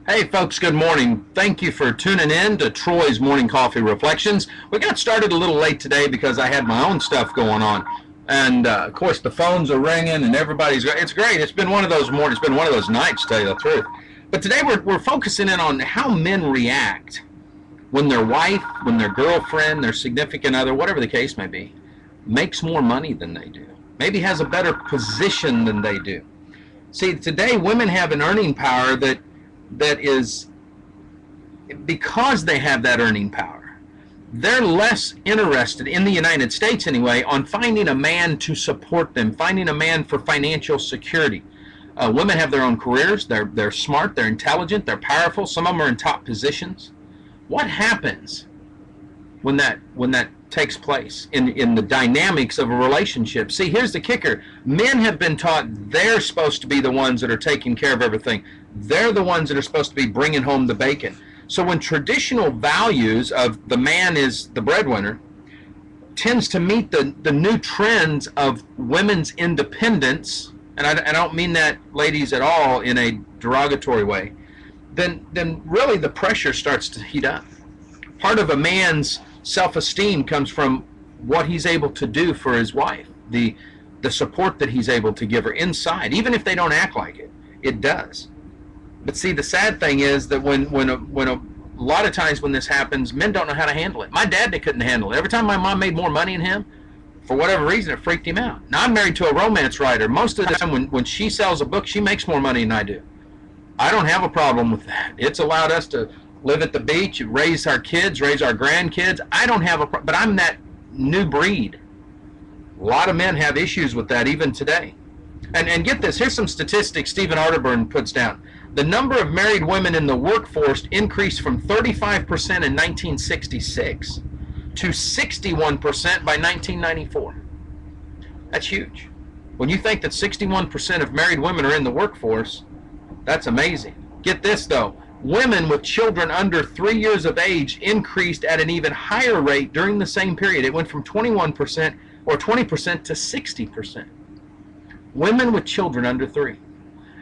Hey folks, good morning. Thank you for tuning in to Troy's Morning Coffee Reflections. We got started a little late today because I had my own stuff going on. And of course the phones are ringing and it's great. It's been one of those mornings, it's been one of those nights, to tell you the truth. But today we're focusing in on how men react when their wife, when their girlfriend, their significant other, whatever the case may be, makes more money than they do. Maybe has a better position than they do. See, today women have an earning power that is, because they have that earning power, they're less interested, in the United States anyway, on finding a man to support them, finding a man for financial security. Women have their own careers. They're smart, they're intelligent, they're powerful. Some of them are in top positions. What happens when that takes place in the dynamics of a relationship? See, here's the kicker. Men have been taught they're supposed to be the ones that are taking care of everything. They're the ones that are supposed to be bringing home the bacon. So when traditional values of the man is the breadwinner tends to meet the new trends of women's independence, and I don't mean that, ladies, at all in a derogatory way, then really the pressure starts to heat up. Part of a man's self-esteem comes from what he's able to do for his wife, the support that he's able to give her inside, even if they don't act like it. It does. But see, the sad thing is that when a lot of times when this happens, men don't know how to handle it. My dad, they couldn't handle it. Every time my mom made more money than him, for whatever reason, it freaked him out. Now, I'm married to a romance writer. Most of the time when she sells a book, she makes more money than I do. I don't have a problem with that. It's allowed us to live at the beach, raise our kids, raise our grandkids. I don't have a problem, but I'm that new breed. A lot of men have issues with that even today. And get this, here's some statistics Stephen Arterburn puts down. The number of married women in the workforce increased from 35% in 1966 to 61% by 1994. That's huge. When you think that 61% of married women are in the workforce, that's amazing. Get this though, women with children under 3 years of age increased at an even higher rate during the same period. It went from 21% or 20% to 60%. Women with children under 3.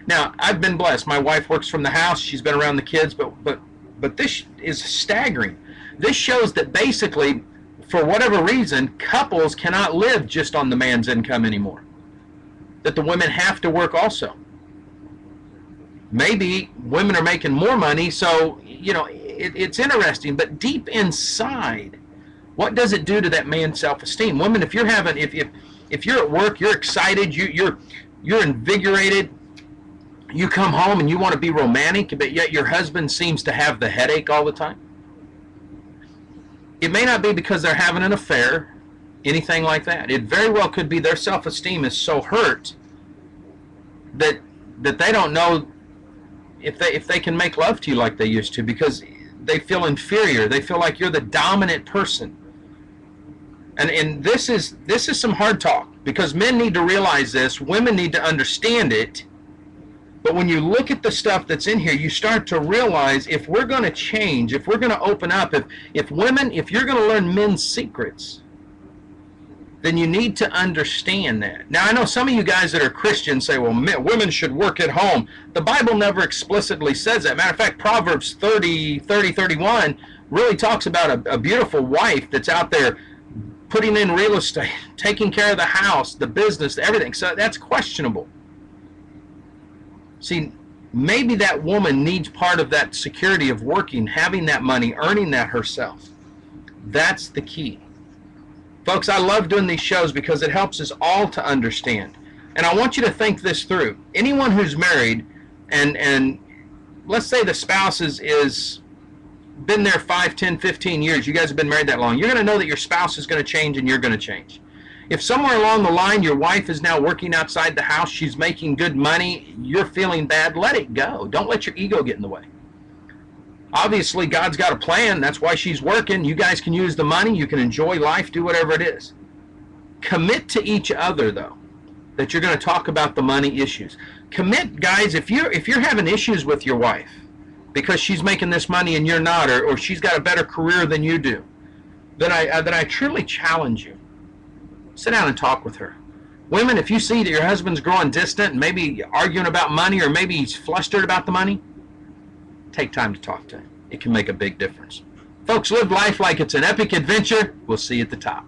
Now, I've been blessed. My wife works from the house. She's been around the kids, but this is staggering. This shows that basically, for whatever reason, couples cannot live just on the man's income anymore. That the women have to work also. Maybe women are making more money, so, you know, it's interesting, but deep inside, what does it do to that man's self-esteem? Women, if you're at work, you're excited, you're invigorated, you come home and you want to be romantic, but yet your husband seems to have the headache all the time. It may not be because they're having an affair, anything like that. It very well could be their self-esteem is so hurt that they don't know if they can make love to you like they used to, because they feel inferior. They feel like you're the dominant person. And this is some hard talk, because men need to realize this, women need to understand it. But when you look at the stuff that's in here, you start to realize if we're going to change, if we're going to open up, if you're going to learn men's secrets, then you need to understand that. Now, I know some of you guys that are Christians say, well, women should work at home. The Bible never explicitly says that. Matter of fact, Proverbs 31 really talks about a beautiful wife that's out there putting in real estate, taking care of the house, the business, everything. So that's questionable. See, maybe that woman needs part of that security of working, having that money, earning that herself. That's the key. Folks, I love doing these shows because it helps us all to understand. And I want you to think this through. Anyone who's married, and let's say the spouse is been there 5, 10, 15 years, you guys have been married that long, you're going to know that your spouse is going to change and you're going to change. If somewhere along the line your wife is now working outside the house, she's making good money, you're feeling bad, let it go. Don't let your ego get in the way. Obviously, God's got a plan. That's why she's working. You guys can use the money. You can enjoy life, do whatever it is. Commit to each other, though, that you're going to talk about the money issues. Commit, guys, if you're having issues with your wife because she's making this money and you're not, or she's got a better career than you do, then I truly challenge you. Sit down and talk with her. Women, if you see that your husband's growing distant and maybe arguing about money, or maybe he's flustered about the money, take time to talk to him. It can make a big difference. Folks, live life like it's an epic adventure. We'll see you at the top.